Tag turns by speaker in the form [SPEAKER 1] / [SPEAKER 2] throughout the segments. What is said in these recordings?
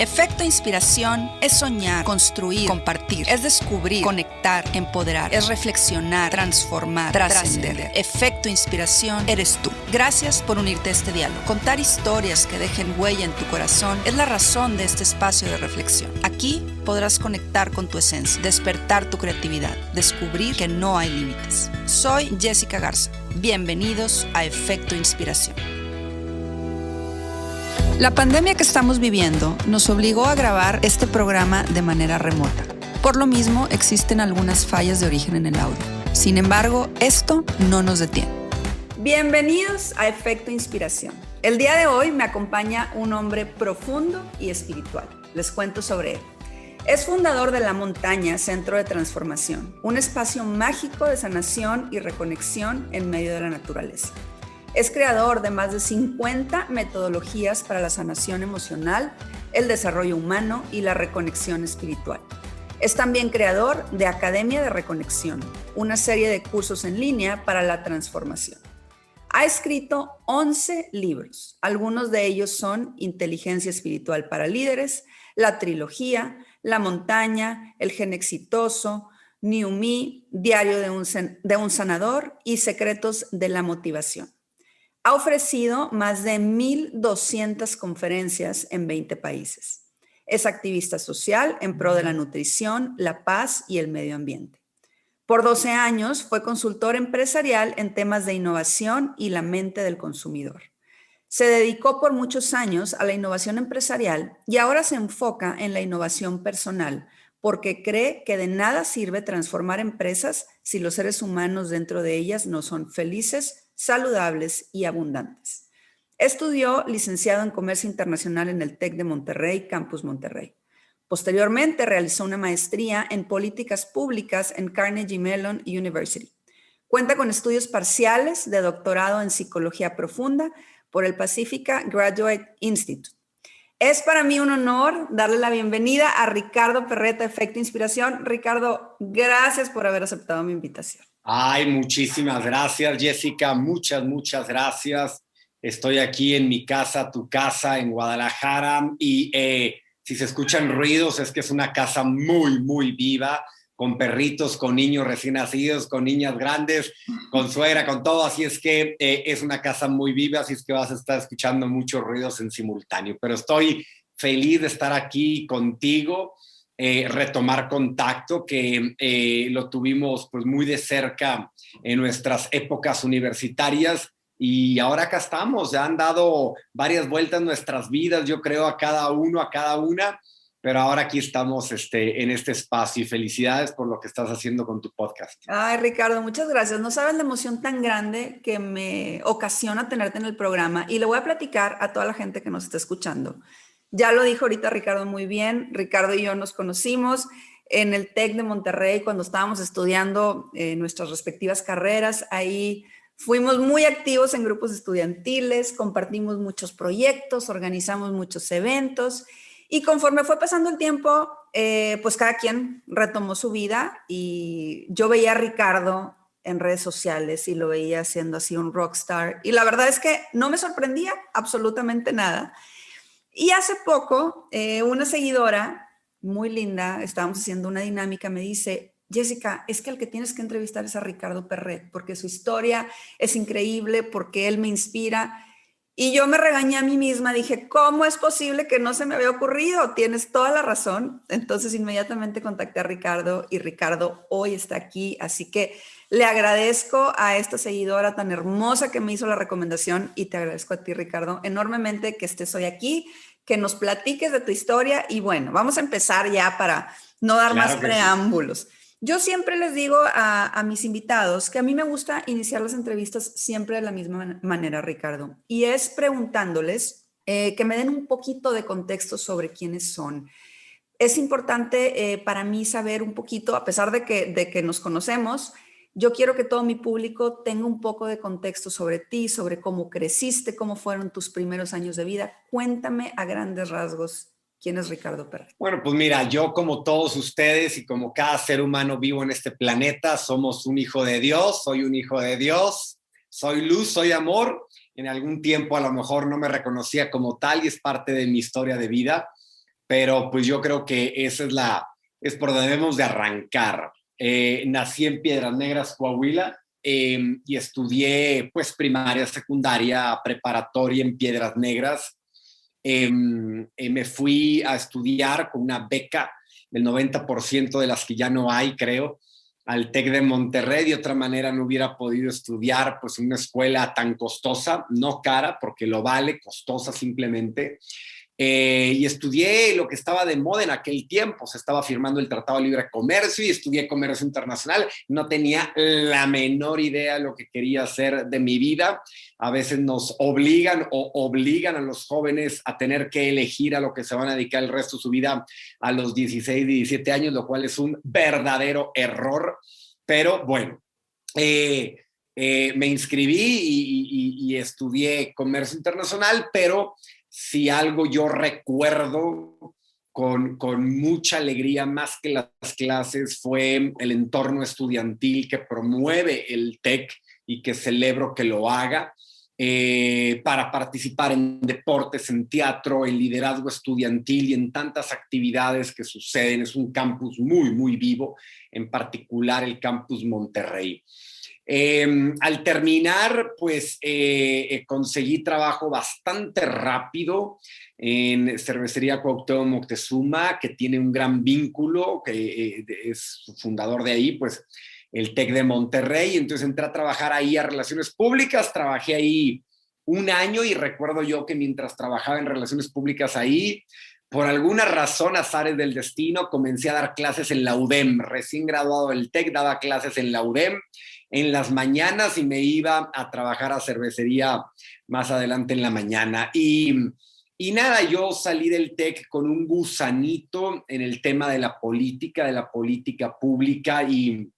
[SPEAKER 1] Efecto Inspiración es soñar, construir, compartir, es descubrir, conectar, empoderar, es reflexionar, transformar, trascender. Efecto Inspiración eres tú. Gracias por unirte a este diálogo. Contar historias que dejen huella en tu corazón es la razón de este espacio de reflexión. Aquí podrás conectar con tu esencia, despertar tu creatividad, descubrir que no hay límites. Soy Jessica Garza. Bienvenidos a Efecto Inspiración. La pandemia que estamos viviendo nos obligó a grabar este programa de manera remota. Por lo mismo, existen algunas fallas de origen en el audio. Sin embargo, esto no nos detiene. Bienvenidos a Efecto Inspiración. El día de hoy me acompaña un hombre profundo y espiritual. Les cuento sobre él. Es fundador de La Montaña, Centro de Transformación, un espacio mágico de sanación y reconexión en medio de la naturaleza. Es creador de más de 50 metodologías para la sanación emocional, el desarrollo humano y la reconexión espiritual. Es también creador de Academia de Reconexión, una serie de cursos en línea para la transformación. Ha escrito 11 libros. Algunos de ellos son Inteligencia Espiritual para Líderes, La Trilogía, La Montaña, El Gen Exitoso, New Me, Diario de un Sanador y Secretos de la Motivación. Ha ofrecido más de 1,200 conferencias en 20 países. Es activista social en pro de la nutrición, la paz y el medio ambiente. Por 12 años fue consultor empresarial en temas de innovación y la mente del consumidor. Se dedicó por muchos años a la innovación empresarial y ahora se enfoca en la innovación personal porque cree que de nada sirve transformar empresas si los seres humanos dentro de ellas no son felices, saludables y abundantes. Estudió licenciado en Comercio Internacional en el TEC de Monterrey, Campus Monterrey. Posteriormente realizó una maestría en Políticas Públicas en Carnegie Mellon University. Cuenta con estudios parciales de doctorado en Psicología Profunda por el Pacifica Graduate Institute. Es para mí un honor darle la bienvenida a Ricardo Perret, Efecto Inspiración. Ricardo, gracias por haber aceptado mi invitación.
[SPEAKER 2] Ay, muchísimas gracias, Jessica. Muchas gracias. Estoy aquí en mi casa, tu casa, en Guadalajara. Y si se escuchan ruidos, es que es una casa muy viva, con perritos, con niños recién nacidos, con niñas grandes, con suegra, con todo. Así es que es una casa muy viva, así es que vas a estar escuchando muchos ruidos en simultáneo. Pero estoy feliz de estar aquí contigo. Retomar contacto que lo tuvimos pues muy de cerca en nuestras épocas universitarias y ahora acá estamos, ya han dado varias vueltas nuestras vidas, yo creo a cada uno, a cada una, pero ahora aquí estamos en este espacio y felicidades por lo que estás haciendo con tu podcast.
[SPEAKER 1] Ay, Ricardo, muchas gracias. No sabes la emoción tan grande que me ocasiona tenerte en el programa y le voy a platicar a toda la gente que nos está escuchando. Ya lo dijo ahorita Ricardo muy bien. Ricardo y yo nos conocimos en el TEC de Monterrey cuando estábamos estudiando nuestras respectivas carreras. Ahí fuimos muy activos en grupos estudiantiles, compartimos muchos proyectos, organizamos muchos eventos y conforme fue pasando el tiempo, pues cada quien retomó su vida y yo veía a Ricardo en redes sociales y lo veía siendo así un rockstar y la verdad es que no me sorprendía absolutamente nada. Y hace poco, una seguidora muy linda, estábamos haciendo una dinámica, me dice, Jessica, es que el que tienes que entrevistar es a Ricardo Perret, porque su historia es increíble, porque él me inspira. Y yo me regañé a mí misma, dije, ¿cómo es posible que no se me había ocurrido? Tienes toda la razón. Entonces inmediatamente contacté a Ricardo y Ricardo hoy está aquí, así que le agradezco a esta seguidora tan hermosa que me hizo la recomendación y te agradezco a ti, Ricardo, enormemente que estés hoy aquí, que nos platiques de tu historia y bueno, vamos a empezar ya para no dar más preámbulos. Sí. Yo siempre les digo a mis invitados que a mí me gusta iniciar las entrevistas siempre de la misma manera, Ricardo, y es preguntándoles que me den un poquito de contexto sobre quiénes son. Es importante para mí saber un poquito, a pesar de que nos conocemos, yo quiero que todo mi público tenga un poco de contexto sobre ti, sobre cómo creciste, cómo fueron tus primeros años de vida. Cuéntame a grandes rasgos quién es Ricardo Perret.
[SPEAKER 2] Bueno, pues mira, yo como todos ustedes y como cada ser humano vivo en este planeta, somos un hijo de Dios, soy un hijo de Dios, soy luz, soy amor. En algún tiempo a lo mejor no me reconocía como tal y es parte de mi historia de vida. pero pues yo creo que esa es por donde debemos de arrancar. Nací en Piedras Negras, Coahuila, y estudié pues primaria, secundaria, preparatoria en Piedras Negras. Me fui a estudiar con una beca del 90% de las que ya no hay, creo, al TEC de Monterrey. De otra manera no hubiera podido estudiar pues en una escuela tan costosa, no cara, porque lo vale, costosa simplemente. Y estudié lo que estaba de moda en aquel tiempo. Se estaba firmando el Tratado de Libre Comercio y estudié Comercio Internacional. No tenía la menor idea de lo que quería hacer de mi vida. A veces nos obligan a los jóvenes a tener que elegir a lo que se van a dedicar el resto de su vida a los 16, 17 años, lo cual es un verdadero error. Pero bueno, me inscribí y estudié Comercio Internacional, pero si algo yo recuerdo con mucha alegría, más que las clases, fue el entorno estudiantil que promueve el TEC y que celebro que lo haga, para participar en deportes, en teatro, en liderazgo estudiantil y en tantas actividades que suceden. Es un campus muy, muy vivo, en particular el campus Monterrey. Al terminar, pues conseguí trabajo bastante rápido en Cervecería Cuauhtémoc Moctezuma, que tiene un gran vínculo, que es fundador de ahí, pues el TEC de Monterrey. Entonces entré a trabajar ahí a Relaciones Públicas, trabajé ahí un año y recuerdo yo que mientras trabajaba en Relaciones Públicas ahí, por alguna razón, azares del destino, comencé a dar clases en la UDEM. Recién graduado del TEC, daba clases en la UDEM en las mañanas y me iba a trabajar a cervecería más adelante en la mañana. Y nada, yo salí del TEC con un gusanito en el tema de la política pública y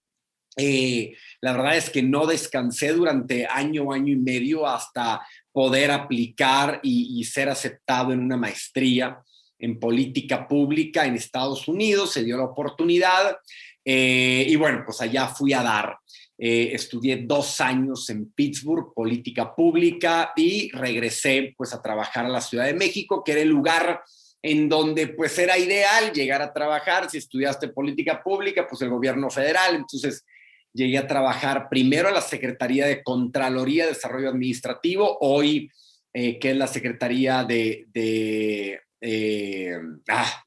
[SPEAKER 2] la verdad es que no descansé durante año y medio hasta poder aplicar y ser aceptado en una maestría en política pública en Estados Unidos. Se dio la oportunidad y bueno, pues allá fui a dar. Estudié 2 años en Pittsburgh, política pública, y regresé pues a trabajar a la Ciudad de México, que era el lugar en donde pues era ideal llegar a trabajar. Si estudiaste política pública, pues el gobierno federal. Entonces llegué a trabajar primero a la Secretaría de Contraloría, Desarrollo Administrativo, hoy que es la Secretaría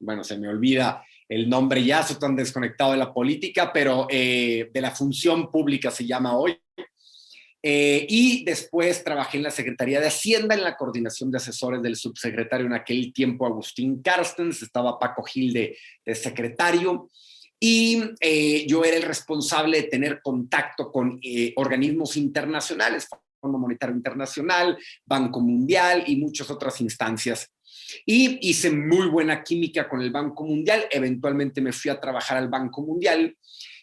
[SPEAKER 2] bueno, se me olvida el nombre ya, soy tan desconectado de la política, pero de la función pública se llama hoy. Y después trabajé en la Secretaría de Hacienda, en la coordinación de asesores del subsecretario en aquel tiempo, Agustín Carstens. Estaba Paco Gil de secretario. Y yo era el responsable de tener contacto con organismos internacionales, Fondo Monetario Internacional, Banco Mundial y muchas otras instancias. Y hice muy buena química con el Banco Mundial. Eventualmente me fui a trabajar al Banco Mundial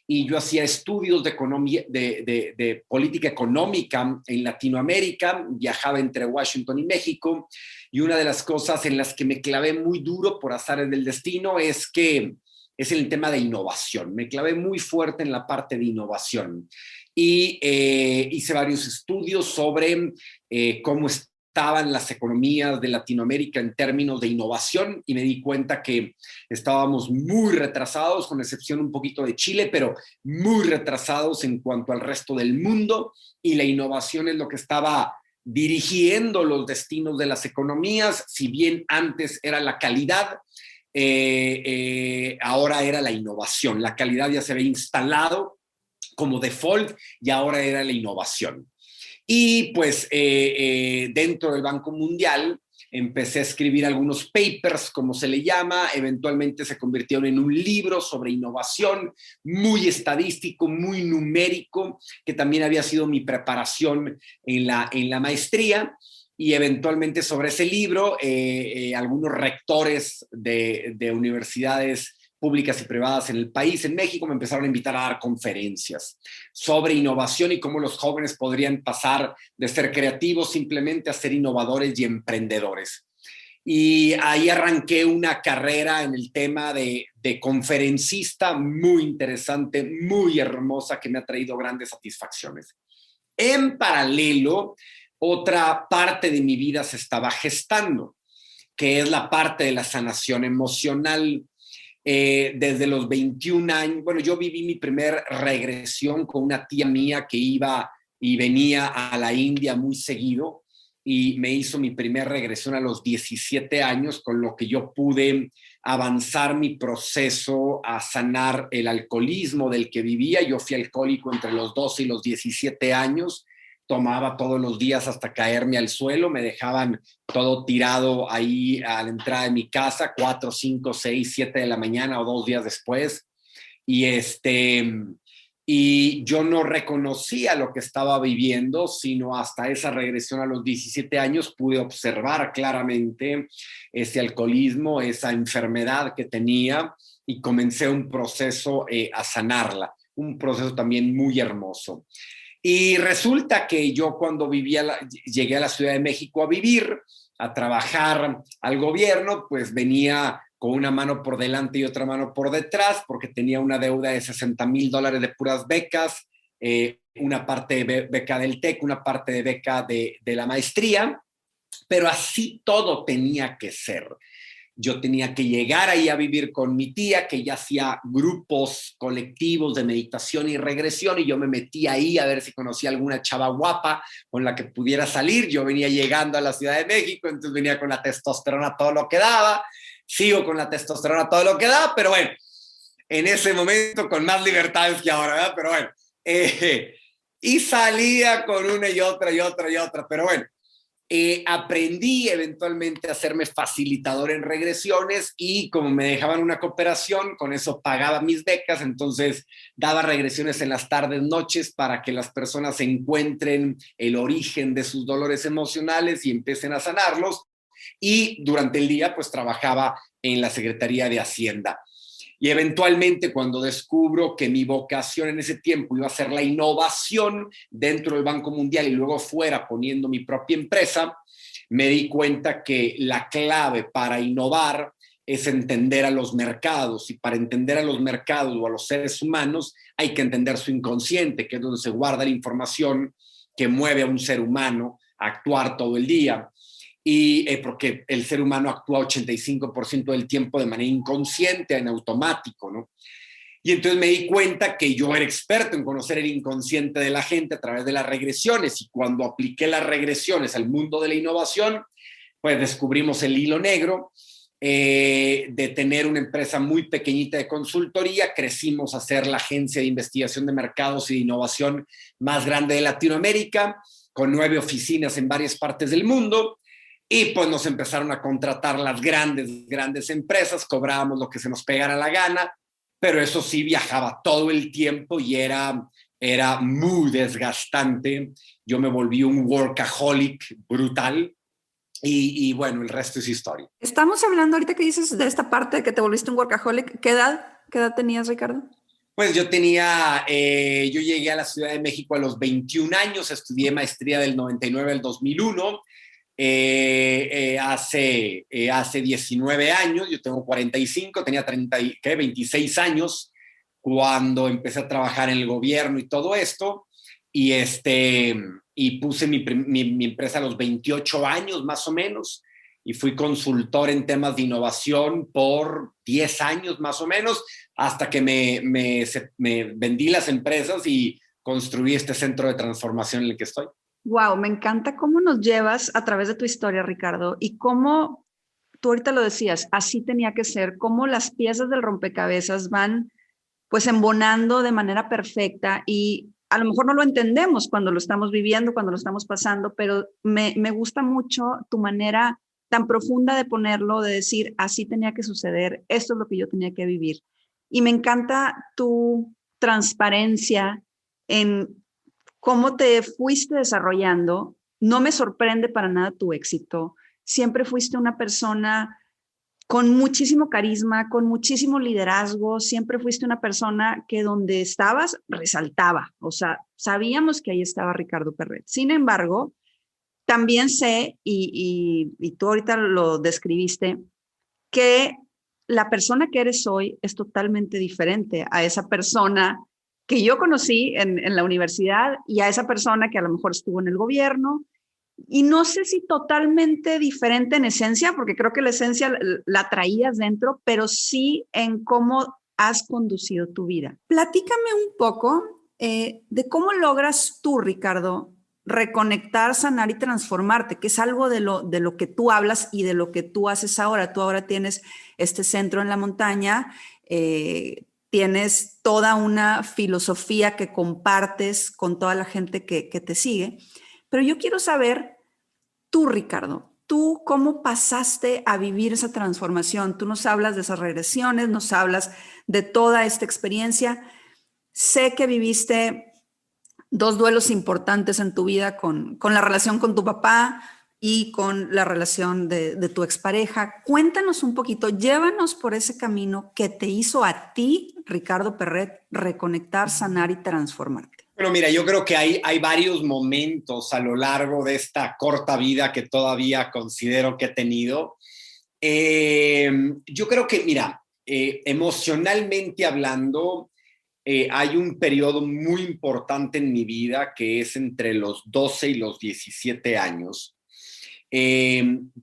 [SPEAKER 2] y yo hacía estudios de política económica en Latinoamérica. Viajaba entre Washington y México, y una de las cosas en las que me clavé muy duro por azares del destino es el tema de innovación. Me clavé muy fuerte en la parte de innovación y hice varios estudios sobre cómo estaban las economías de Latinoamérica en términos de innovación, y me di cuenta que estábamos muy retrasados, con excepción un poquito de Chile, pero muy retrasados en cuanto al resto del mundo, y la innovación es lo que estaba dirigiendo los destinos de las economías. Si bien antes era la calidad, ahora era la innovación. La calidad ya se había instalado como default y ahora era la innovación. Y pues dentro del Banco Mundial empecé a escribir algunos papers, como se le llama. Eventualmente se convirtieron en un libro sobre innovación, muy estadístico, muy numérico, que también había sido mi preparación en la maestría. Y eventualmente sobre ese libro, algunos rectores de universidades públicas y privadas en el país, en México, me empezaron a invitar a dar conferencias sobre innovación y cómo los jóvenes podrían pasar de ser creativos simplemente a ser innovadores y emprendedores. Y ahí arranqué una carrera en el tema de conferencista muy interesante, muy hermosa, que me ha traído grandes satisfacciones. En paralelo, otra parte de mi vida se estaba gestando. que es la parte de la sanación emocional. Desde los 21 años, bueno, yo viví mi primer regresión con una tía mía que iba y venía a la India muy seguido y me hizo mi primer regresión a los 17 años, con lo que yo pude avanzar mi proceso a sanar el alcoholismo del que vivía. Yo fui alcohólico entre los 12 y los 17 años, tomaba todos los días hasta caerme al suelo, me dejaban todo tirado ahí a la entrada de mi casa, 4, 5, 6, 7 de la mañana o 2 días después. Y, y yo no reconocía lo que estaba viviendo, sino hasta esa regresión a los 17 años pude observar claramente ese alcoholismo, esa enfermedad que tenía, y comencé un proceso a sanarla, un proceso también muy hermoso. Y resulta que yo cuando llegué a la Ciudad de México a vivir, a trabajar al gobierno, pues venía con una mano por delante y otra mano por detrás, porque tenía una deuda de $60,000 de puras becas, una parte de beca del TEC, una parte de beca de la maestría, pero así todo tenía que ser. Yo tenía que llegar ahí a vivir con mi tía, que ya hacía grupos colectivos de meditación y regresión, y yo me metí ahí a ver si conocía alguna chava guapa con la que pudiera salir. Yo venía llegando a la Ciudad de México, entonces venía con la testosterona todo lo que daba. Sigo con la testosterona todo lo que da, pero bueno, en ese momento con más libertades que ahora, ¿verdad? Pero bueno, y salía con una y otra y otra y otra, pero bueno. Aprendí eventualmente a hacerme facilitador en regresiones, y como me dejaban una cooperación, con eso pagaba mis becas. Entonces daba regresiones en las tardes, noches, para que las personas encuentren el origen de sus dolores emocionales y empiecen a sanarlos. Y durante el día pues trabajaba en la Secretaría de Hacienda. Y eventualmente, cuando descubro que mi vocación en ese tiempo iba a ser la innovación dentro del Banco Mundial y luego fuera poniendo mi propia empresa, me di cuenta que la clave para innovar es entender a los mercados, y para entender a los mercados o a los seres humanos hay que entender su inconsciente, que es donde se guarda la información que mueve a un ser humano a actuar todo el día. Y porque el ser humano actúa 85% del tiempo de manera inconsciente, en automático, ¿no? Y entonces me di cuenta que yo era experto en conocer el inconsciente de la gente a través de las regresiones, y cuando apliqué las regresiones al mundo de la innovación, pues descubrimos el hilo negro. De tener una empresa muy pequeñita de consultoría, crecimos a ser la agencia de investigación de mercados y de innovación más grande de Latinoamérica, con 9 oficinas en varias partes del mundo. Y pues nos empezaron a contratar las grandes empresas, cobrábamos lo que se nos pegara la gana, pero eso sí, viajaba todo el tiempo y era muy desgastante. Yo me volví un workaholic brutal, y bueno, el resto es historia.
[SPEAKER 1] Estamos hablando ahorita que dices de esta parte de que te volviste un workaholic. ¿Qué edad tenías, Ricardo?
[SPEAKER 2] Pues yo llegué a la Ciudad de México a los 21 años, estudié maestría del 99 al 2001. Hace 19 años, yo tengo 45, tenía 26 años cuando empecé a trabajar en el gobierno y todo esto, y puse mi empresa a los 28 años más o menos, y fui consultor en temas de innovación por 10 años más o menos, hasta que me vendí las empresas y construí este centro de transformación en el que estoy.
[SPEAKER 1] Wow, me encanta cómo nos llevas a través de tu historia, Ricardo, y cómo tú ahorita lo decías, así tenía que ser, cómo las piezas del rompecabezas van pues embonando de manera perfecta, y a lo mejor no lo entendemos cuando lo estamos viviendo, cuando lo estamos pasando, pero me gusta mucho tu manera tan profunda de ponerlo, de decir, así tenía que suceder, esto es lo que yo tenía que vivir. Y me encanta tu transparencia en cómo te fuiste desarrollando. No me sorprende para nada tu éxito. Siempre fuiste una persona con muchísimo carisma, con muchísimo liderazgo. Siempre fuiste una persona que donde estabas resaltaba. O sea, sabíamos que ahí estaba Ricardo Perret. Sin embargo, también sé, y tú ahorita lo describiste, que la persona que eres hoy es totalmente diferente a esa persona que yo conocí en la universidad, y a esa persona que a lo mejor estuvo en el gobierno, Y no sé si totalmente diferente en esencia, porque creo que la esencia la traías dentro, pero sí en cómo has conducido tu vida. Platícame un poco de cómo logras tú, Ricardo, reconectar, sanar y transformarte, que es algo de lo que tú hablas y de lo que tú haces ahora. Tú ahora tienes este centro en la montaña, tienes toda una filosofía que compartes con toda la gente que te sigue. Pero yo quiero saber, tú, Ricardo, tú cómo pasaste a vivir esa transformación. Tú nos hablas de esas regresiones, nos hablas de toda esta experiencia. Sé que viviste dos duelos importantes en tu vida con la relación con tu papá y con la relación de tu expareja. Cuéntanos un poquito, llévanos por ese camino que te hizo a ti, Ricardo Perret, reconectar, sanar y transformarte.
[SPEAKER 2] Bueno, mira, yo creo que hay varios momentos a lo largo de esta corta vida que todavía considero que he tenido. Yo creo que, mira, emocionalmente hablando, hay un periodo muy importante en mi vida que es entre los 12 y los 17 años.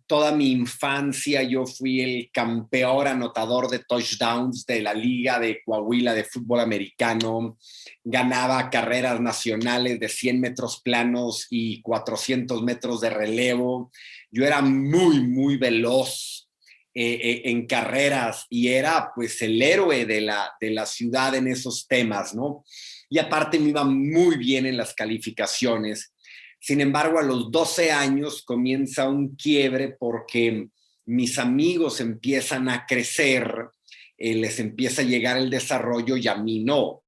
[SPEAKER 2] Toda mi infancia yo fui el campeón anotador de touchdowns de la Liga de Coahuila de fútbol americano. Ganaba carreras nacionales de 100 metros planos y 400 metros de relevo. Yo era muy, muy veloz en carreras y era pues el héroe de la ciudad en esos temas, ¿no? Y aparte me iba muy bien en las calificaciones. Sin embargo, a los 12 años comienza un quiebre porque mis amigos empiezan a crecer, les empieza a llegar el desarrollo y a mí no.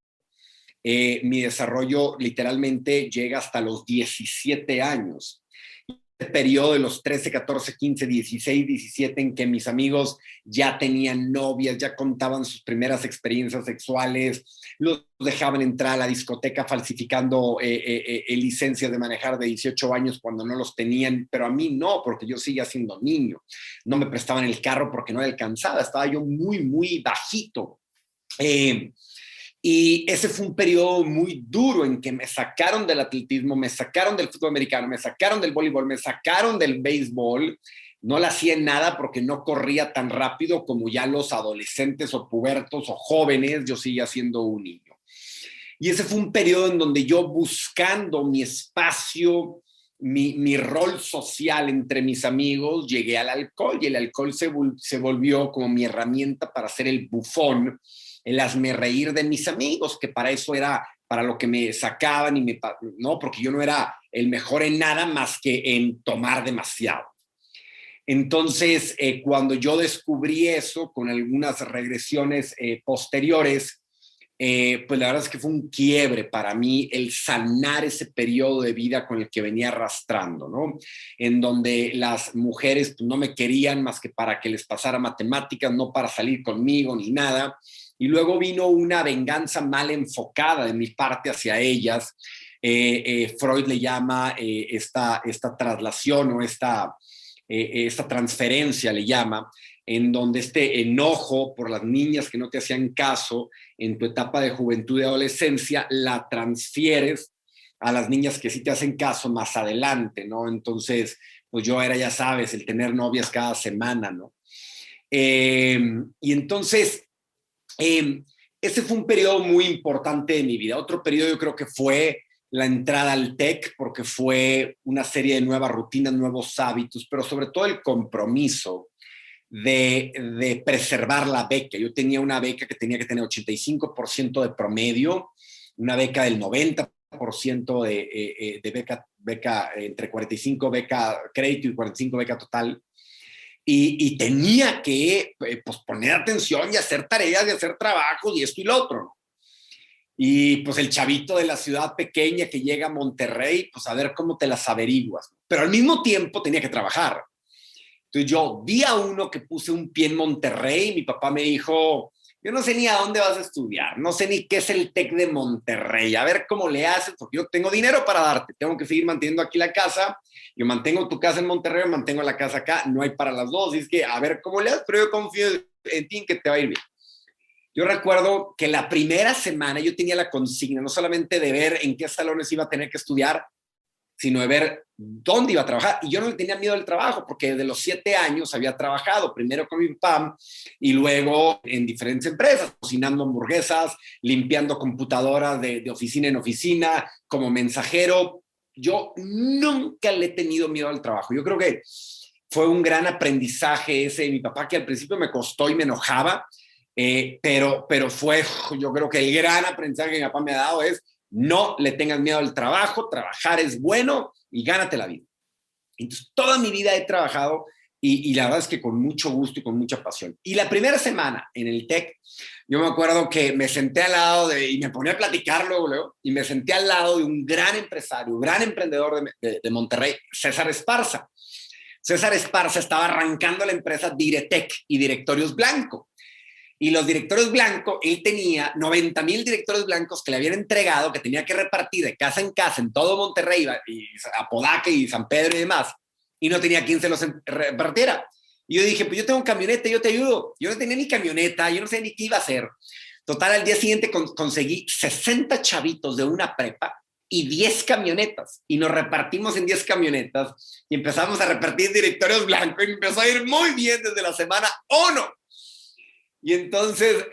[SPEAKER 2] Mi desarrollo literalmente llega hasta los 17 años. Periodo de los 13, 14, 15, 16, 17 en que mis amigos ya tenían novias, ya contaban sus primeras experiencias sexuales, los dejaban entrar a la discoteca falsificando licencias de manejar de 18 años cuando no los tenían, pero a mí no, porque yo seguía siendo niño. No me prestaban el carro porque no alcanzaba, estaba yo muy, muy bajito. Y ese fue un periodo muy duro en que me sacaron del atletismo, me sacaron del fútbol americano, me sacaron del voleibol, me sacaron del béisbol. No le hacía nada porque no corría tan rápido como ya los adolescentes o pubertos o jóvenes. Yo seguía siendo un niño. Y ese fue un periodo en donde yo buscando mi espacio, mi rol social entre mis amigos, llegué al alcohol y el alcohol se volvió como mi herramienta para hacer el bufón, el hazme reír de mis amigos, que para eso era para lo que me sacaban y no, porque yo no era el mejor en nada más que en tomar demasiado. Entonces, cuando yo descubrí eso, con algunas regresiones posteriores, pues la verdad es que fue un quiebre para mí el sanar ese periodo de vida con el que venía arrastrando, ¿no? En donde las mujeres pues, no me querían más que para que les pasara matemáticas, no para salir conmigo ni nada. Y luego vino una venganza mal enfocada de mi parte hacia ellas. Freud le llama esta traslación o esta transferencia, le llama, en donde este enojo por las niñas que no te hacían caso en tu etapa de juventud y adolescencia, la transfieres a las niñas que sí te hacen caso más adelante, ¿no? Entonces, pues yo era, ya sabes, el tener novias cada semana, ¿no? Y entonces, ese fue un periodo muy importante de mi vida. Otro periodo yo creo que fue la entrada al TEC, porque fue una serie de nuevas rutinas, nuevos hábitos, pero sobre todo el compromiso de preservar la beca. Yo tenía una beca que tenía que tener 85% de promedio, una beca del 90% de beca entre 45 beca crédito y 45 beca total. Y tenía que pues, poner atención y hacer tareas y hacer trabajos y esto y lo otro. Y pues el chavito de la ciudad pequeña que llega a Monterrey, pues a ver cómo te las averiguas. Pero al mismo tiempo tenía que trabajar. Entonces yo, día uno que puse un pie en Monterrey, mi papá me dijo, yo no sé ni a dónde vas a estudiar, no sé ni qué es el TEC de Monterrey, a ver cómo le haces, porque yo tengo dinero para darte, tengo que seguir manteniendo aquí la casa, yo mantengo tu casa en Monterrey, mantengo la casa acá, no hay para las dos, y es que a ver cómo le haces, pero yo confío en ti, en que te va a ir bien. Yo recuerdo que la primera semana yo tenía la consigna, no solamente de ver en qué salones iba a tener que estudiar, sino de ver dónde iba a trabajar. Y yo no le tenía miedo al trabajo, porque desde los 7 años había trabajado, primero con mi papá y luego en diferentes empresas, cocinando hamburguesas, limpiando computadoras de oficina en oficina, como mensajero. Yo nunca le he tenido miedo al trabajo. Yo creo que fue un gran aprendizaje ese de mi papá, que al principio me costó y me enojaba, pero fue, yo creo que el gran aprendizaje que mi papá me ha dado es: no le tengas miedo al trabajo, trabajar es bueno y gánate la vida. Entonces, toda mi vida he trabajado y la verdad es que con mucho gusto y con mucha pasión. Y la primera semana en el TEC, yo me acuerdo que me senté al lado y me ponía a platicar luego, y me senté al lado de un gran empresario, gran emprendedor de Monterrey, César Esparza. César Esparza estaba arrancando la empresa Diretec y Directorios Blanco. Y los directores blancos, él tenía 90,000 directores blancos que le habían entregado, que tenía que repartir de casa en casa en todo Monterrey, y Apodaca y San Pedro y demás, y no tenía quien se los repartiera. Y yo dije, pues yo tengo camioneta, yo te ayudo. Yo no tenía ni camioneta, yo no sé ni qué iba a hacer. Total, al día siguiente conseguí 60 chavitos de una prepa y 10 camionetas, y nos repartimos en 10 camionetas, y empezamos a repartir directorios blancos, y empezó a ir muy bien desde la semana 1. Y entonces,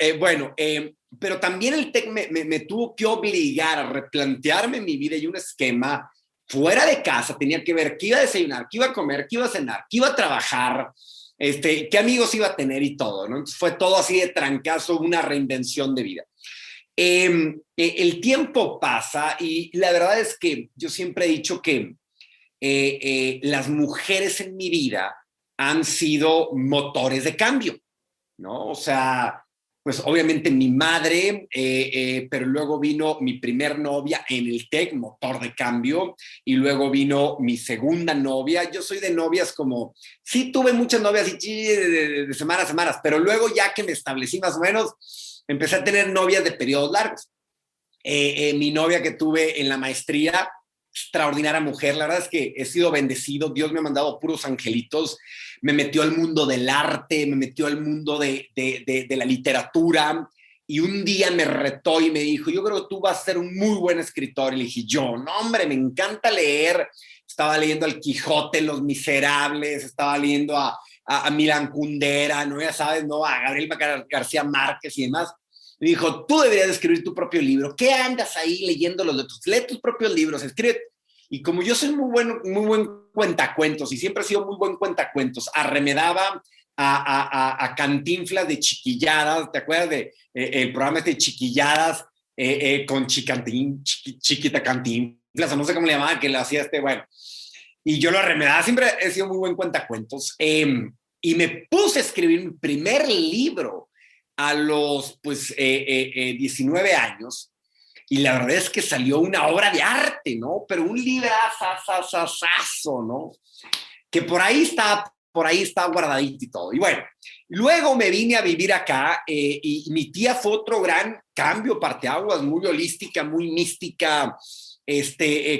[SPEAKER 2] pero también el TEC me tuvo que obligar a replantearme mi vida y un esquema fuera de casa. Tenía que ver qué iba a desayunar, qué iba a comer, qué iba a cenar, qué iba a trabajar, qué amigos iba a tener y todo, ¿no? Entonces fue todo así de trancazo, una reinvención de vida. El tiempo pasa y la verdad es que yo siempre he dicho que las mujeres en mi vida han sido motores de cambio, ¿no? O sea, pues obviamente mi madre, pero luego vino mi primer novia en el TEC, motor de cambio, y luego vino mi segunda novia. Yo soy de novias como, sí tuve muchas novias y de semanas a semanas, pero luego ya que me establecí más o menos, empecé a tener novias de periodos largos. Mi novia que tuve en la maestría, extraordinaria mujer, la verdad es que he sido bendecido, Dios me ha mandado puros angelitos, me metió al mundo del arte, me metió al mundo de la literatura, y un día me retó y me dijo, yo creo que tú vas a ser un muy buen escritor. Y le dije, yo, no hombre, me encanta leer. Estaba leyendo al Quijote, Los Miserables, estaba leyendo a Milan Kundera, ¿no? Ya sabes, ¿no? A Gabriel García Márquez y demás. Me dijo, tú deberías escribir tu propio libro. ¿Qué andas ahí leyendo los de tus? Lee tus propios libros, escribe. Y como yo soy muy buen cuentacuentos, y siempre he sido muy buen cuentacuentos, arremedaba a Cantinflas de Chiquilladas. ¿Te acuerdas de el programa de Chiquilladas con Chiquita Cantinflas? No sé cómo le llamaban, que lo hacía bueno. Y yo lo arremedaba, siempre he sido muy buen cuentacuentos. Y me puse a escribir mi primer libro a los 19 años, y la verdad es que salió una obra de arte, ¿no? Pero un librazazazazo, ¿no? Que por ahí está guardadito y todo. Y bueno, luego me vine a vivir acá, y mi tía fue otro gran cambio, parteaguas, muy holística, muy mística,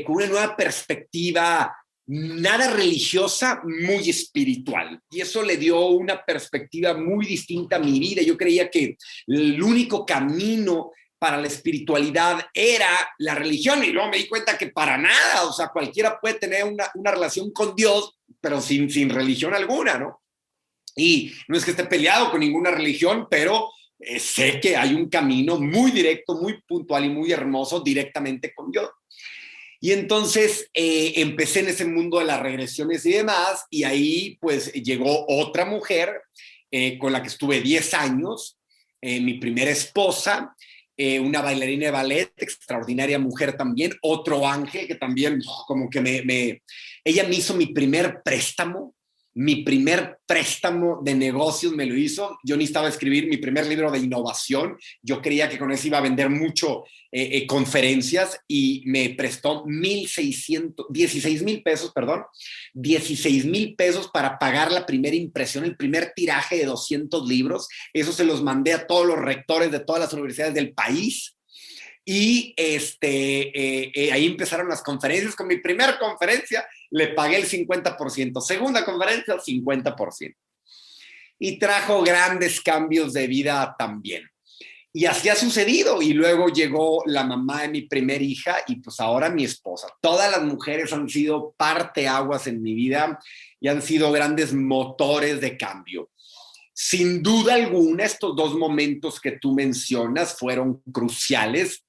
[SPEAKER 2] con una nueva perspectiva, nada religiosa, muy espiritual. Y eso le dio una perspectiva muy distinta a mi vida. Yo creía que el único camino para la espiritualidad era la religión, y luego me di cuenta que para nada. O sea, cualquiera puede tener una relación con Dios, pero sin religión alguna, ¿no? Y no es que esté peleado con ninguna religión, pero sé que hay un camino muy directo, muy puntual y muy hermoso directamente con Dios. Y entonces empecé en ese mundo de las regresiones y demás, y ahí pues llegó otra mujer con la que estuve 10 años, mi primera esposa, una bailarina de ballet, extraordinaria mujer también, otro ángel que también como que ella me hizo mi primer préstamo de negocios, me lo hizo. Yo necesitaba escribir mi primer libro de innovación. Yo creía que con eso iba a vender mucho conferencias, y me prestó 16,000 pesos, perdón, 16,000 pesos para pagar la primera impresión, el primer tiraje de 200 libros. Eso se los mandé a todos los rectores de todas las universidades del país. Y ahí empezaron las conferencias. Con mi primera conferencia le pagué el 50%, segunda conferencia 50%. Y trajo grandes cambios de vida también. Y así ha sucedido. Y luego llegó la mamá de mi primer hija y pues ahora mi esposa. Todas las mujeres han sido parteaguas en mi vida y han sido grandes motores de cambio. Sin duda alguna, estos dos momentos que tú mencionas fueron cruciales.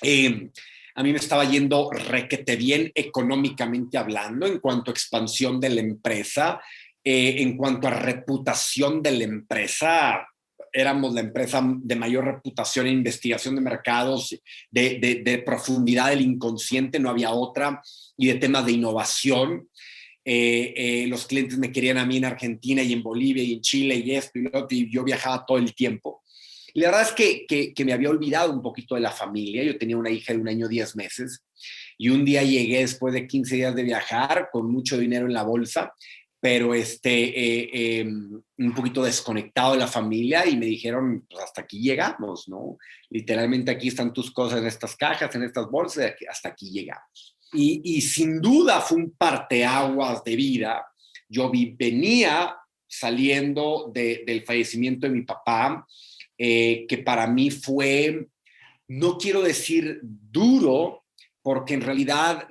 [SPEAKER 2] A mí me estaba yendo requete bien económicamente hablando en cuanto a expansión de la empresa, en cuanto a reputación de la empresa. Éramos la empresa de mayor reputación en investigación de mercados, de profundidad del inconsciente, no había otra, y de temas de innovación. Los clientes me querían a mí en Argentina y en Bolivia y en Chile y esto y lo otro, y yo viajaba todo el tiempo. Y la verdad es que me había olvidado un poquito de la familia. Yo tenía una hija de 1 año 10 meses y un día llegué después de 15 días de viajar con mucho dinero en la bolsa, pero un poquito desconectado de la familia, y me dijeron, pues hasta aquí llegamos, ¿no? Literalmente aquí están tus cosas en estas cajas, en estas bolsas, hasta aquí llegamos. Y sin duda fue un parteaguas de vida. Yo venía saliendo del fallecimiento de mi papá, que para mí fue, no quiero decir duro, porque en realidad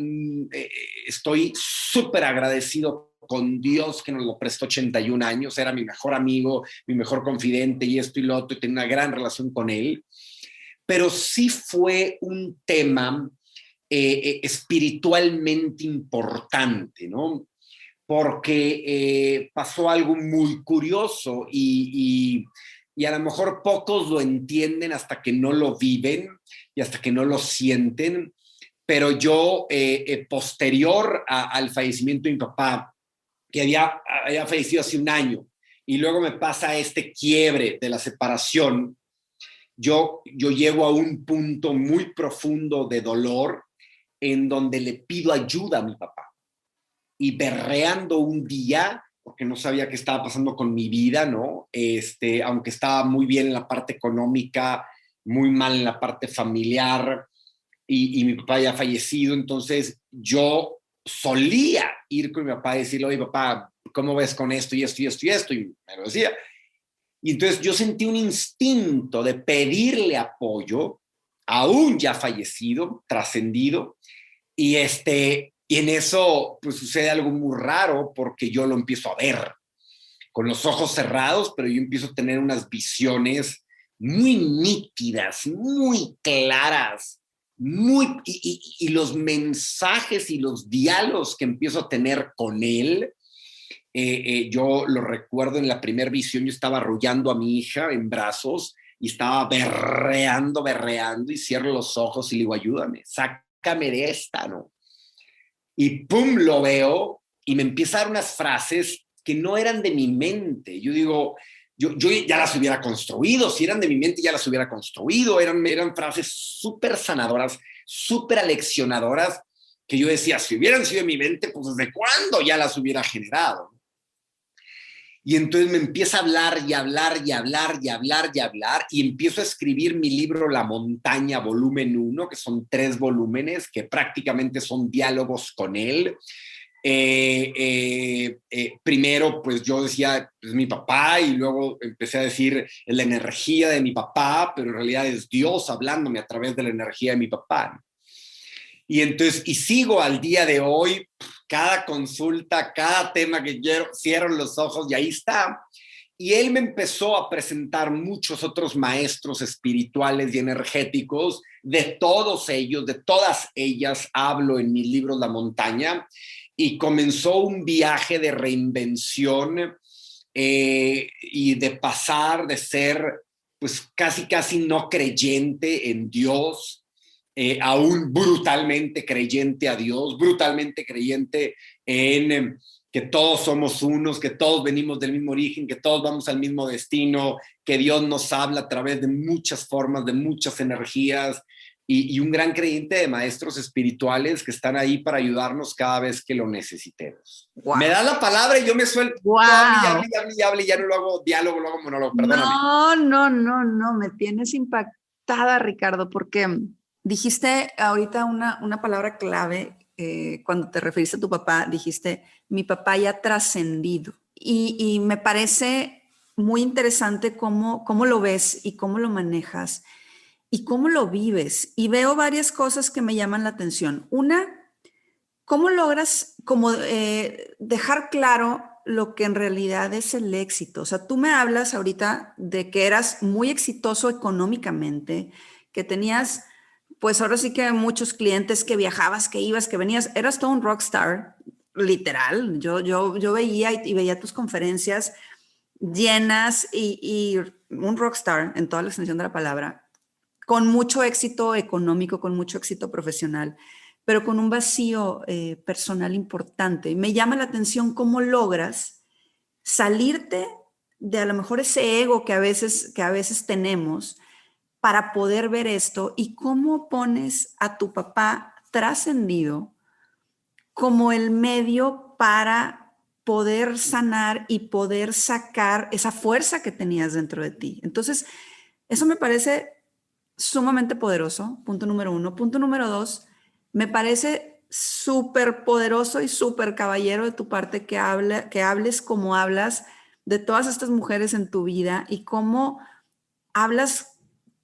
[SPEAKER 2] estoy súper agradecido con Dios que nos lo prestó 81 años, era mi mejor amigo, mi mejor confidente y esto y lo otro, y tenía una gran relación con él, pero sí fue un tema espiritualmente importante, ¿no? Porque pasó algo muy curioso y a lo mejor pocos lo entienden hasta que no lo viven y hasta que no lo sienten, pero yo, posterior al fallecimiento de mi papá, que había fallecido hace 1 año, y luego me pasa este quiebre de la separación, yo llego a un punto muy profundo de dolor en donde le pido ayuda a mi papá. Y berreando un día, porque no sabía qué estaba pasando con mi vida, ¿no? Aunque estaba muy bien en la parte económica, muy mal en la parte familiar, y mi papá ya ha fallecido, entonces yo solía ir con mi papá y decirle, oye papá, ¿cómo ves con esto y esto y esto y esto? Y me lo decía. Y entonces yo sentí un instinto de pedirle apoyo, aún ya fallecido, trascendido, y y en eso pues sucede algo muy raro, porque yo lo empiezo a ver con los ojos cerrados, pero yo empiezo a tener unas visiones muy nítidas, muy claras, y los mensajes y los diálogos que empiezo a tener con él, yo lo recuerdo en la primera visión. Yo estaba arrullando a mi hija en brazos y estaba berreando, y cierro los ojos y le digo, ayúdame, sácame de esta, ¿no? Y pum, lo veo y me empieza a dar unas frases que no eran de mi mente. Yo digo, yo ya las hubiera construido, si eran de mi mente ya las hubiera construido, eran frases súper sanadoras, súper aleccionadoras, que yo decía, si hubieran sido de mi mente, pues ¿desde cuándo ya las hubiera generado? Y entonces me empieza a hablar y hablar y hablar y hablar y hablar, y empiezo a escribir mi libro La Montaña, volumen 1, que son 3 volúmenes, que prácticamente son diálogos con él. Primero, pues yo decía, es mi papá, y luego empecé a decir la energía de mi papá, pero en realidad es Dios hablándome a través de la energía de mi papá. Y entonces, y sigo al día de hoy, cada consulta, cada tema que quiero, cierro los ojos y ahí está. Y él me empezó a presentar muchos otros maestros espirituales y energéticos. De todos ellos, de todas ellas, hablo en mis libros La Montaña, y comenzó un viaje de reinvención, y de pasar de ser pues casi no creyente en Dios, aún brutalmente creyente a Dios, brutalmente creyente en que todos somos unos, que todos venimos del mismo origen, que todos vamos al mismo destino, que Dios nos habla a través de muchas formas, de muchas energías, y un gran creyente de maestros espirituales que están ahí para ayudarnos cada vez que lo necesitemos. Wow. Me da la palabra y yo me suelto.
[SPEAKER 1] Wow.
[SPEAKER 2] Hable, ya no lo hago diálogo, lo hago monólogo, perdóname.
[SPEAKER 1] No, me tienes impactada, Ricardo, porque dijiste ahorita una palabra clave. Cuando te referiste a tu papá, dijiste, mi papá ya trascendido. Y me parece muy interesante cómo lo ves y cómo lo manejas y cómo lo vives. Y veo varias cosas que me llaman la atención. Una, ¿cómo logras dejar claro lo que en realidad es el éxito? O sea, tú me hablas ahorita de que eras muy exitoso económicamente, que tenías, pues ahora sí que muchos clientes, que viajabas, que ibas, que venías, eras todo un rockstar, literal. Yo veía y veía tus conferencias llenas y un rockstar en toda la extensión de la palabra, con mucho éxito económico, con mucho éxito profesional, pero con un vacío personal importante. Y me llama la atención cómo logras salirte de a lo mejor ese ego que a veces tenemos para poder ver esto y cómo pones a tu papá trascendido como el medio para poder sanar y poder sacar esa fuerza que tenías dentro de ti. Entonces, eso me parece sumamente poderoso, punto número uno. Punto número dos, me parece súper poderoso y súper caballero de tu parte que hables como hablas de todas estas mujeres en tu vida y cómo hablas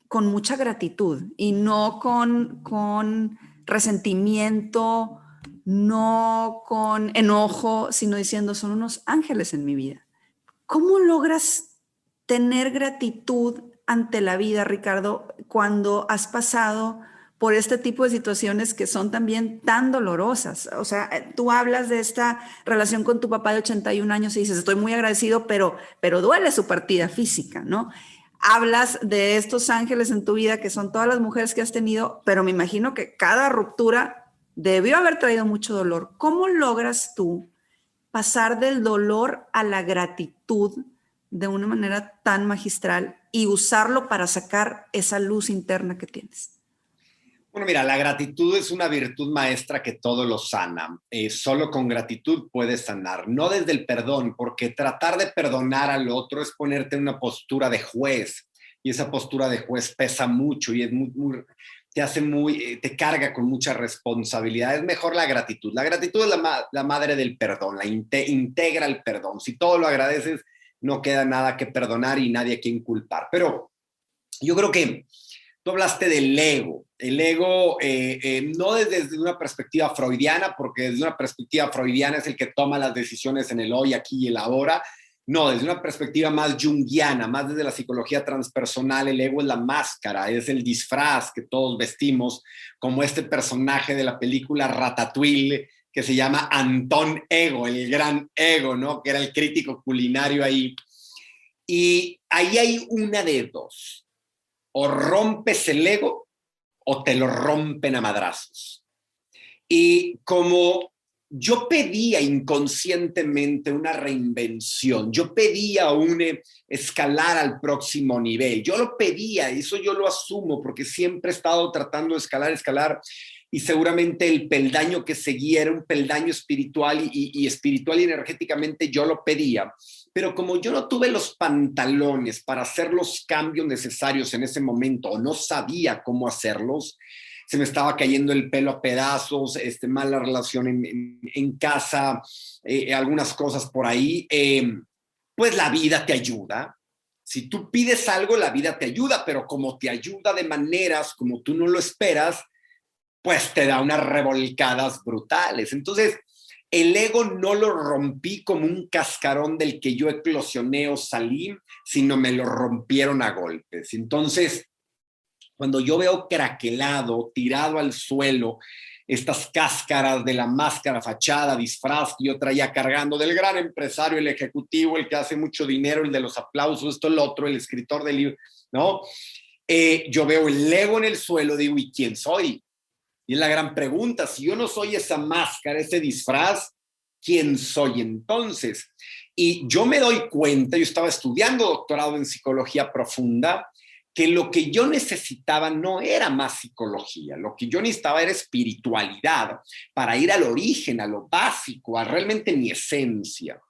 [SPEAKER 1] con mucha gratitud y no con resentimiento, no con enojo, sino diciendo, son unos ángeles en mi vida. ¿Cómo logras tener gratitud ante la vida, Ricardo, cuando has pasado por este tipo de situaciones que son también tan dolorosas? O sea, tú hablas de esta relación con tu papá de 81 años y dices, estoy muy agradecido, pero duele su partida física, ¿no? Hablas de estos ángeles en tu vida, que son todas las mujeres que has tenido, pero me imagino que cada ruptura debió haber traído mucho dolor. ¿Cómo logras tú pasar del dolor a la gratitud de una manera tan magistral y usarlo para sacar esa luz interna que tienes?
[SPEAKER 2] Bueno, mira, la gratitud es una virtud maestra que todo lo sana. Solo con gratitud puedes sanar, no desde el perdón, porque tratar de perdonar al otro es ponerte en una postura de juez, y esa postura de juez pesa mucho y es te hace te carga con mucha responsabilidad. Es mejor la gratitud. La gratitud es la madre del perdón, integra el perdón. Si todo lo agradeces, no queda nada que perdonar y nadie a quien culpar. Pero yo creo que tú hablaste del ego. El ego no desde una perspectiva freudiana, porque desde una perspectiva freudiana es el que toma las decisiones en el hoy, aquí y el ahora. No, desde una perspectiva más junguiana, más desde la psicología transpersonal, el ego es la máscara, es el disfraz que todos vestimos, como este personaje de la película Ratatouille, que se llama Antón Ego, el gran ego, ¿no? Que era el crítico culinario ahí. Y ahí hay una de dos: o rompes el ego o te lo rompen a madrazos. Y como yo pedía inconscientemente una reinvención, yo pedía escalar al próximo nivel, yo lo pedía, eso yo lo asumo porque siempre he estado tratando de escalar, y seguramente el peldaño que seguía era un peldaño espiritual y espiritual y energéticamente yo lo pedía. Pero como yo no tuve los pantalones para hacer los cambios necesarios en ese momento o no sabía cómo hacerlos, se me estaba cayendo el pelo a pedazos, mala relación en casa, algunas cosas por ahí, pues la vida te ayuda. Si tú pides algo, la vida te ayuda, pero como te ayuda de maneras como tú no lo esperas, pues te da unas revolcadas brutales. Entonces, el ego no lo rompí como un cascarón del que yo eclosioné o salí, sino me lo rompieron a golpes. Entonces, cuando yo veo craquelado, tirado al suelo, estas cáscaras de la máscara, fachada, disfraz que yo traía cargando, del gran empresario, el ejecutivo, el que hace mucho dinero, el de los aplausos, esto, el otro, el escritor del libro, ¿no? Yo veo el ego en el suelo, digo, ¿y quién soy? Y es la gran pregunta: si yo no soy esa máscara, ese disfraz, ¿quién soy entonces? Y yo me doy cuenta, yo estaba estudiando doctorado en psicología profunda, que lo que yo necesitaba no era más psicología, lo que yo necesitaba era espiritualidad para ir al origen, a lo básico, a realmente mi esencia.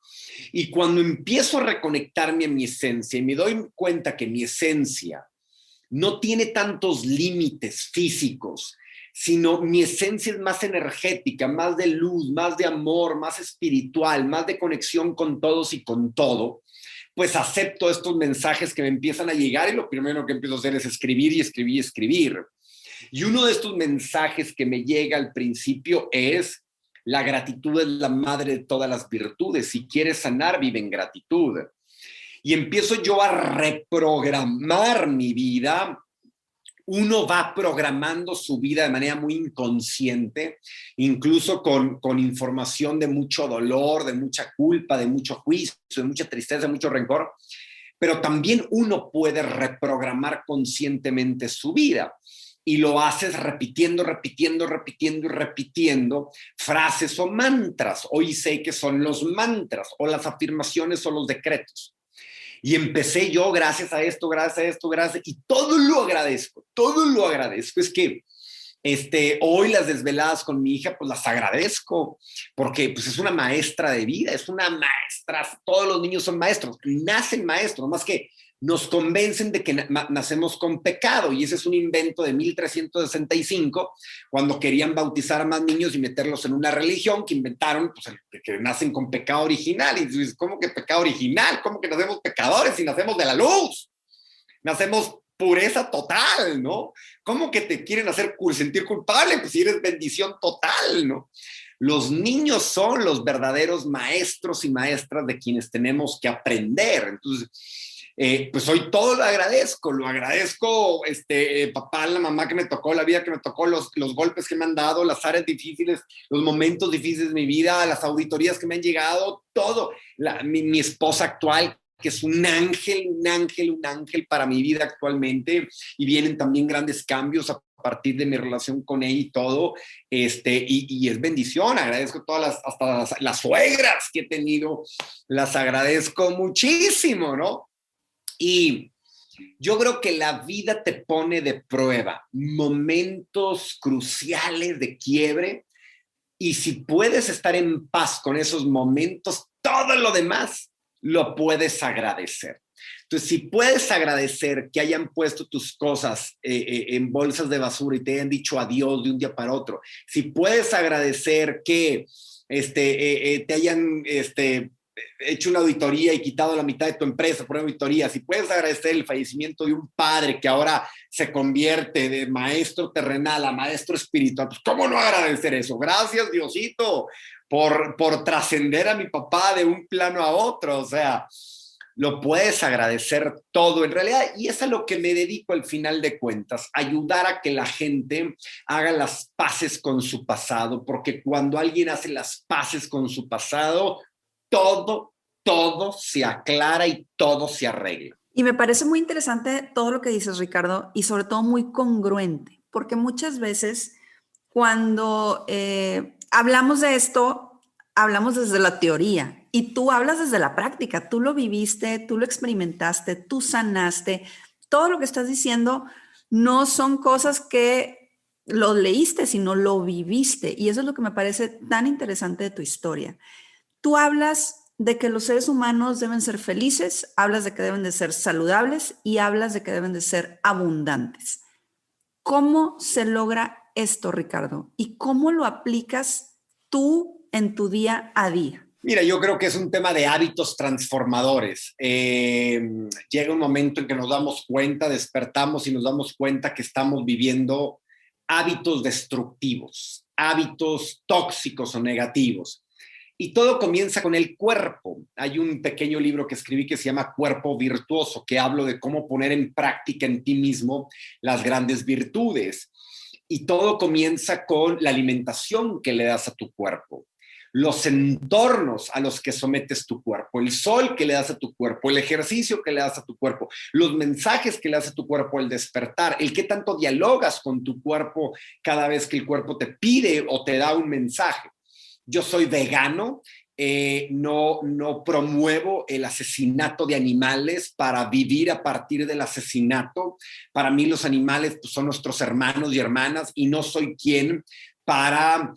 [SPEAKER 2] Y cuando empiezo a reconectarme a mi esencia y me doy cuenta que mi esencia no tiene tantos límites físicos, sino mi esencia es más energética, más de luz, más de amor, más espiritual, más de conexión con todos y con todo, pues acepto estos mensajes que me empiezan a llegar y lo primero que empiezo a hacer es escribir y escribir y escribir. Y uno de estos mensajes que me llega al principio es: la gratitud es la madre de todas las virtudes. Si quieres sanar, vive en gratitud. Y empiezo yo a reprogramar mi vida. Uno va programando su vida de manera muy inconsciente, incluso con información de mucho dolor, de mucha culpa, de mucho juicio, de mucha tristeza, de mucho rencor, pero también uno puede reprogramar conscientemente su vida. Y lo haces repitiendo, repitiendo, repitiendo y repitiendo frases o mantras. Hoy sé que son los mantras o las afirmaciones o los decretos. Y empecé yo, gracias a esto, y todo lo agradezco. Es que hoy las desveladas con mi hija, pues las agradezco, porque pues es una maestra de vida, es una maestra. Todos los niños son maestros, nacen maestros, más que nos convencen de que nacemos con pecado, y ese es un invento de 1365, cuando querían bautizar a más niños y meterlos en una religión que inventaron, pues, que nacen con pecado original. Y dices, ¿cómo que pecado original? ¿Cómo que nacemos pecadores si nacemos de la luz? Nacemos pureza total, ¿no? ¿Cómo que te quieren hacer sentir culpable? Pues si eres bendición total, ¿no? Los niños son los verdaderos maestros y maestras de quienes tenemos que aprender. Entonces, pues hoy todo lo agradezco, papá, la mamá que me tocó, la vida que me tocó, los golpes que me han dado, las áreas difíciles, los momentos difíciles de mi vida, las auditorías que me han llegado, todo. Mi esposa actual, que es un ángel para mi vida actualmente, y vienen también grandes cambios a partir de mi relación con ella y todo, y es bendición. Agradezco hasta las suegras que he tenido, las agradezco muchísimo, ¿no? Y yo creo que la vida te pone de prueba momentos cruciales de quiebre, y si puedes estar en paz con esos momentos, todo lo demás lo puedes agradecer. Entonces, si puedes agradecer que hayan puesto tus cosas en bolsas de basura y te hayan dicho adiós de un día para otro, si puedes agradecer que te hayan hecho una auditoría y quitado la mitad de tu empresa por una auditoría, si puedes agradecer el fallecimiento de un padre que ahora se convierte de maestro terrenal a maestro espiritual, pues ¿cómo no agradecer eso? Gracias, Diosito, por trascender a mi papá de un plano a otro. O sea, lo puedes agradecer todo en realidad, y es a lo que me dedico al final de cuentas: ayudar a que la gente haga las paces con su pasado, porque cuando alguien hace las paces con su pasado, todo se aclara y todo se arregla.
[SPEAKER 1] Y me parece muy interesante todo lo que dices, Ricardo, y sobre todo muy congruente, porque muchas veces cuando hablamos de esto, hablamos desde la teoría, y tú hablas desde la práctica. Tú lo viviste, tú lo experimentaste, tú sanaste. Todo lo que estás diciendo no son cosas que lo leíste, sino lo viviste, y eso es lo que me parece tan interesante de tu historia. Tú hablas de que los seres humanos deben ser felices, hablas de que deben de ser saludables y hablas de que deben de ser abundantes. ¿Cómo se logra esto, Ricardo? ¿Y cómo lo aplicas tú en tu día a día?
[SPEAKER 2] Mira, yo creo que es un tema de hábitos transformadores. Llega un momento en que nos damos cuenta, despertamos y nos damos cuenta que estamos viviendo hábitos destructivos, hábitos tóxicos o negativos. Y todo comienza con el cuerpo. Hay un pequeño libro que escribí que se llama Cuerpo Virtuoso, que hablo de cómo poner en práctica en ti mismo las grandes virtudes. Y todo comienza con la alimentación que le das a tu cuerpo, los entornos a los que sometes tu cuerpo, el sol que le das a tu cuerpo, el ejercicio que le das a tu cuerpo, los mensajes que le das a tu cuerpo al despertar, el qué tanto dialogas con tu cuerpo cada vez que el cuerpo te pide o te da un mensaje. Yo soy vegano, no promuevo el asesinato de animales para vivir a partir del asesinato. Para mí los animales, pues, son nuestros hermanos y hermanas, y no soy quien para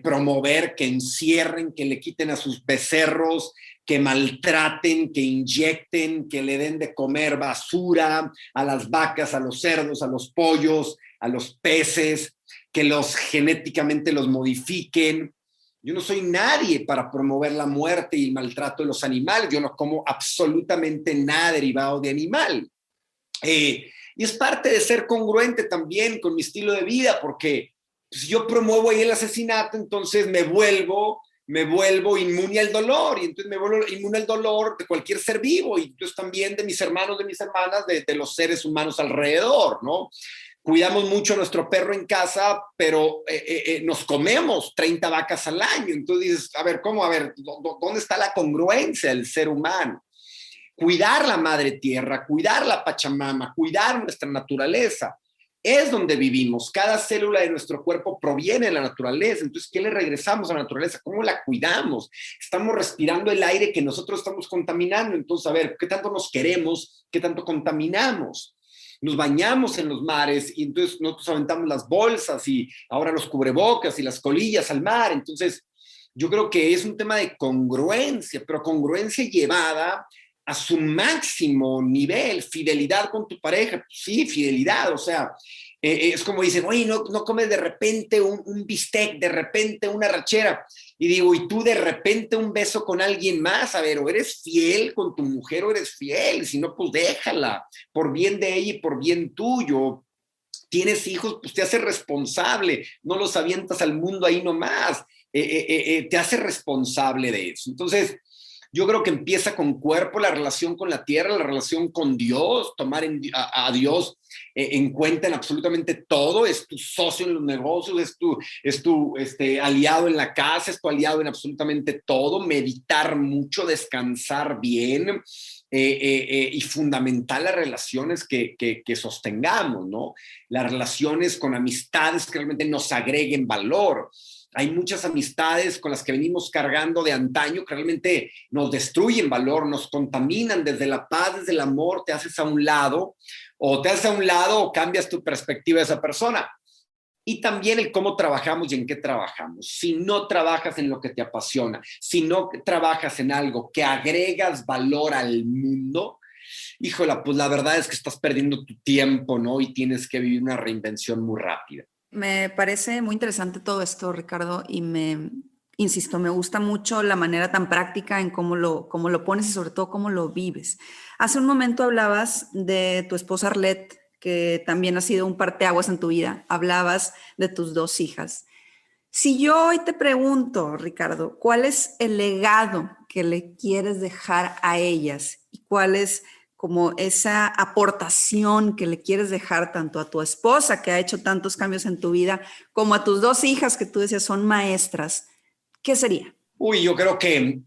[SPEAKER 2] promover que encierren, que le quiten a sus becerros, que maltraten, que inyecten, que le den de comer basura a las vacas, a los cerdos, a los pollos, a los peces, que genéticamente los modifiquen. Yo no soy nadie para promover la muerte y el maltrato de los animales. Yo no como absolutamente nada derivado de animal. Y es parte de ser congruente también con mi estilo de vida, porque si yo promuevo ahí el asesinato, entonces me vuelvo inmune al dolor, y entonces me vuelvo inmune al dolor de cualquier ser vivo, y entonces también de mis hermanos, de mis hermanas, de los seres humanos alrededor, ¿no? Cuidamos mucho a nuestro perro en casa, pero nos comemos 30 vacas al año. Entonces dices, a ver, ¿cómo? A ver, ¿dónde está la congruencia del ser humano? Cuidar la madre tierra, cuidar la Pachamama, cuidar nuestra naturaleza, es donde vivimos. Cada célula de nuestro cuerpo proviene de la naturaleza. Entonces, ¿qué le regresamos a la naturaleza? ¿Cómo la cuidamos? Estamos respirando el aire que nosotros estamos contaminando. Entonces, a ver, ¿qué tanto nos queremos? ¿Qué tanto contaminamos? Nos bañamos en los mares y entonces nosotros aventamos las bolsas y ahora los cubrebocas y las colillas al mar. Entonces, yo creo que es un tema de congruencia, pero congruencia llevada a su máximo nivel. Fidelidad con tu pareja, sí, fidelidad, o sea, es como dicen, oye, no comes de repente un bistec, de repente una rachera, y digo, y tú de repente un beso con alguien más, a ver, o eres fiel con tu mujer o eres fiel, si no, pues déjala, por bien de ella y por bien tuyo. Tienes hijos, pues te haces responsable, no los avientas al mundo ahí nomás, te haces responsable de eso. Entonces, yo creo que empieza con cuerpo, la relación con la tierra, la relación con Dios, tomar a Dios en cuenta en absolutamente todo. Es tu socio en los negocios, es tu aliado en la casa, es tu aliado en absolutamente todo. Meditar mucho, descansar bien, y fundamental las relaciones que sostengamos, ¿no? Las relaciones con amistades que realmente nos agreguen valor. Hay muchas amistades con las que venimos cargando de antaño que realmente nos destruyen valor, nos contaminan desde la paz, desde el amor. Te haces a un lado o cambias tu perspectiva de esa persona. Y también el cómo trabajamos y en qué trabajamos. Si no trabajas en lo que te apasiona, si no trabajas en algo que agregas valor al mundo, híjola, pues la verdad es que estás perdiendo tu tiempo, ¿no? Y tienes que vivir una reinvención muy rápida.
[SPEAKER 1] Me parece muy interesante todo esto, Ricardo, y insisto, me gusta mucho la manera tan práctica en cómo lo pones y sobre todo cómo lo vives. Hace un momento hablabas de tu esposa Arlette, que también ha sido un parteaguas en tu vida. Hablabas de tus 2 hijas. Si yo hoy te pregunto, Ricardo, ¿cuál es el legado que le quieres dejar a ellas? ¿Y cuál es como esa aportación que le quieres dejar tanto a tu esposa, que ha hecho tantos cambios en tu vida, como a tus 2 hijas que tú decías son maestras? ¿Qué sería?
[SPEAKER 2] Uy, yo creo que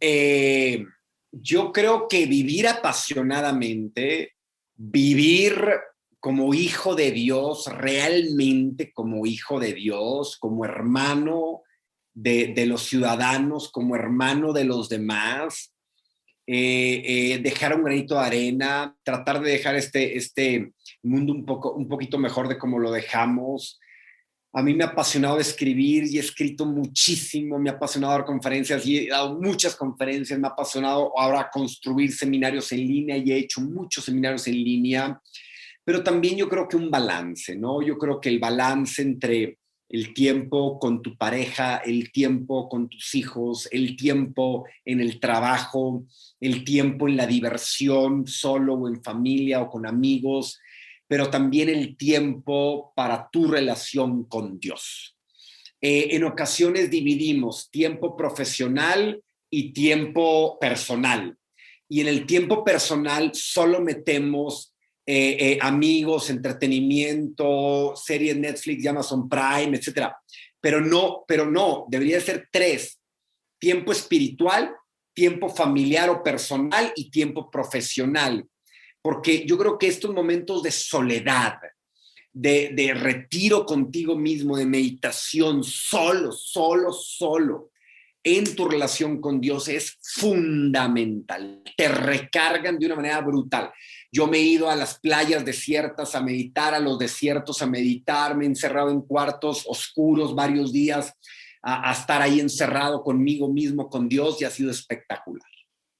[SPEAKER 2] vivir apasionadamente, vivir como hijo de Dios, realmente como hijo de Dios, como hermano de los ciudadanos, como hermano de los demás, dejar un granito de arena, tratar de dejar este mundo un poquito mejor de como lo dejamos. A mí me ha apasionado escribir y he escrito muchísimo, me ha apasionado dar conferencias y he dado muchas conferencias, me ha apasionado ahora construir seminarios en línea y he hecho muchos seminarios en línea, pero también yo creo que un balance, ¿no? Yo creo que el balance entre el tiempo con tu pareja, el tiempo con tus hijos, el tiempo en el trabajo, el tiempo en la diversión, solo o en familia o con amigos, pero también el tiempo para tu relación con Dios. En ocasiones dividimos tiempo profesional y tiempo personal. Y en el tiempo personal solo metemos amigos, entretenimiento, series Netflix y Amazon Prime, etcétera. Pero no, debería ser 3: tiempo espiritual, tiempo familiar o personal y tiempo profesional. Porque yo creo que estos momentos de soledad, de retiro contigo mismo, de meditación, solo, en tu relación con Dios es fundamental. Te recargan de una manera brutal. Yo me he ido a las playas desiertas a meditar, a los desiertos a meditar, me he encerrado en cuartos oscuros varios días a estar ahí encerrado conmigo mismo, con Dios, y ha sido espectacular.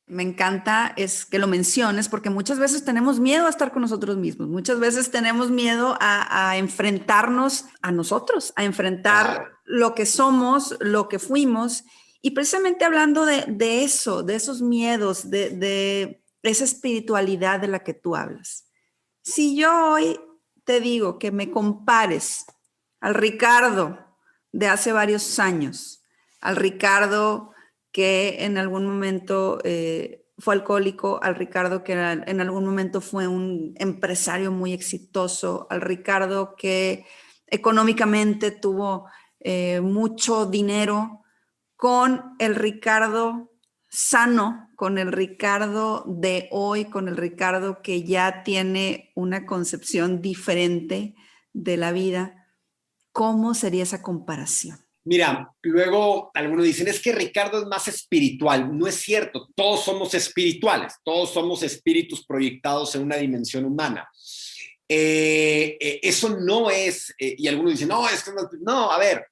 [SPEAKER 1] Me encanta es que lo menciones porque muchas veces tenemos miedo a estar con nosotros mismos, muchas veces tenemos miedo a enfrentarnos a nosotros, a enfrentar lo que somos, lo que fuimos, Y precisamente hablando de eso, de esos miedos, de esa espiritualidad de la que tú hablas. Si yo hoy te digo que me compares al Ricardo de hace varios años, al Ricardo que en algún momento fue alcohólico, al Ricardo que en algún momento fue un empresario muy exitoso, al Ricardo que económicamente tuvo mucho dinero, con el Ricardo sano, con el Ricardo de hoy, con el Ricardo que ya tiene una concepción diferente de la vida, ¿cómo sería esa comparación?
[SPEAKER 2] Mira, luego algunos dicen, es que Ricardo es más espiritual. No es cierto, todos somos espirituales, todos somos espíritus proyectados en una dimensión humana. Eso no es, y algunos dicen, no, es que no, a ver,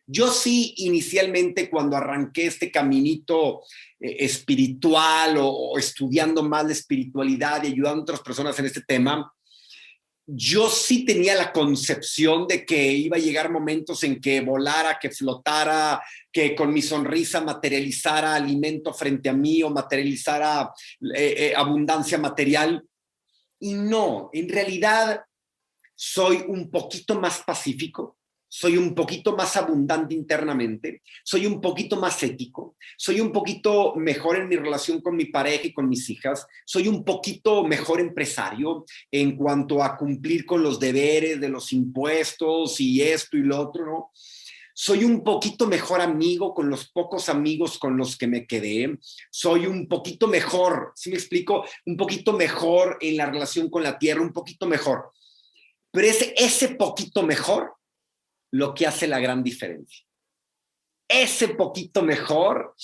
[SPEAKER 2] yo sí inicialmente cuando arranqué este caminito espiritual o estudiando más la espiritualidad y ayudando a otras personas en este tema, yo sí tenía la concepción de que iba a llegar momentos en que volara, que flotara, que con mi sonrisa materializara alimento frente a mí o materializara abundancia material. Y no, en realidad soy un poquito más pacífico, soy un poquito más abundante internamente, soy un poquito más ético, soy un poquito mejor en mi relación con mi pareja y con mis hijas, soy un poquito mejor empresario en cuanto a cumplir con los deberes de los impuestos y esto y lo otro, ¿no? Soy un poquito mejor amigo con los pocos amigos con los que me quedé, soy un poquito mejor, ¿sí me explico? Un poquito mejor en la relación con la tierra, un poquito mejor. Pero ese poquito mejor lo que hace la gran diferencia. Ese poquito mejor,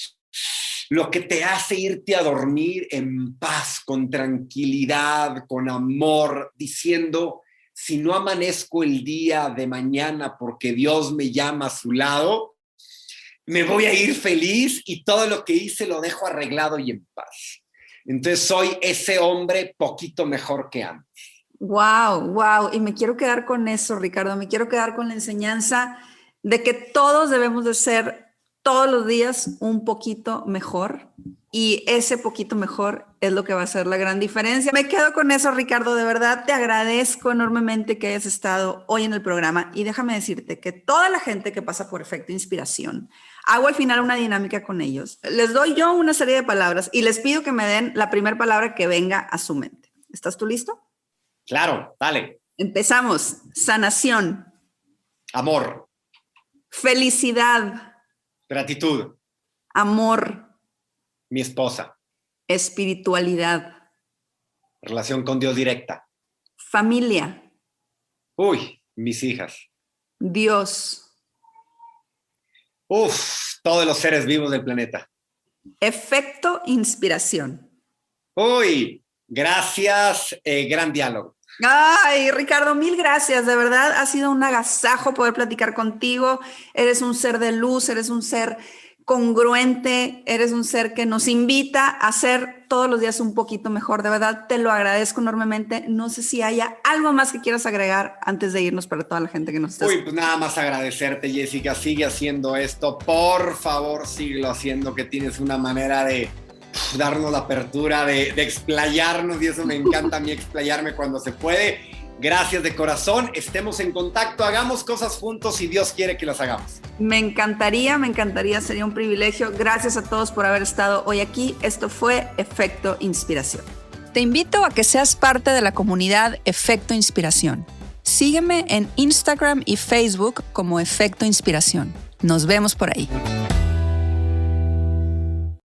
[SPEAKER 2] lo que te hace irte a dormir en paz, con tranquilidad, con amor, diciendo, si no amanezco el día de mañana porque Dios me llama a su lado, me voy a ir feliz y todo lo que hice lo dejo arreglado y en paz. Entonces soy ese hombre poquito mejor que antes.
[SPEAKER 1] Wow, wow. Y me quiero quedar con eso, Ricardo. Me quiero quedar con la enseñanza de que todos debemos de ser todos los días un poquito mejor. Y ese poquito mejor es lo que va a hacer la gran diferencia. Me quedo con eso, Ricardo. De verdad, te agradezco enormemente que hayas estado hoy en el programa. Y déjame decirte que toda la gente que pasa por Efecto Inspiración, hago al final una dinámica con ellos. Les doy yo una serie de palabras y les pido que me den la primera palabra que venga a su mente. ¿Estás tú listo?
[SPEAKER 2] Claro, dale.
[SPEAKER 1] Empezamos. Sanación.
[SPEAKER 2] Amor.
[SPEAKER 1] Felicidad.
[SPEAKER 2] Gratitud.
[SPEAKER 1] Amor.
[SPEAKER 2] Mi esposa.
[SPEAKER 1] Espiritualidad.
[SPEAKER 2] Relación con Dios directa.
[SPEAKER 1] Familia.
[SPEAKER 2] Uy, mis hijas.
[SPEAKER 1] Dios.
[SPEAKER 2] Todos los seres vivos del planeta.
[SPEAKER 1] Efecto Inspiración.
[SPEAKER 2] Uy, gracias, gran diálogo.
[SPEAKER 1] Ay, Ricardo, mil gracias. De verdad, ha sido un agasajo poder platicar contigo. Eres un ser de luz, eres un ser congruente, eres un ser que nos invita a ser todos los días un poquito mejor. De verdad, te lo agradezco enormemente. No sé si haya algo más que quieras agregar antes de irnos para toda la gente que nos está
[SPEAKER 2] escuchando. Pues nada más agradecerte, Jessica. Sigue haciendo esto. Por favor, síguelo haciendo, que tienes una manera de darnos la apertura, de explayarnos, y eso me encanta a mí, explayarme cuando se puede. Gracias de corazón, estemos en contacto, hagamos cosas juntos si Dios quiere que las hagamos.
[SPEAKER 1] Me encantaría, sería un privilegio. Gracias a todos por haber estado hoy aquí. Esto fue Efecto Inspiración. Te invito a que seas parte de la comunidad Efecto Inspiración. Sígueme en Instagram y Facebook como Efecto Inspiración. Nos vemos por ahí.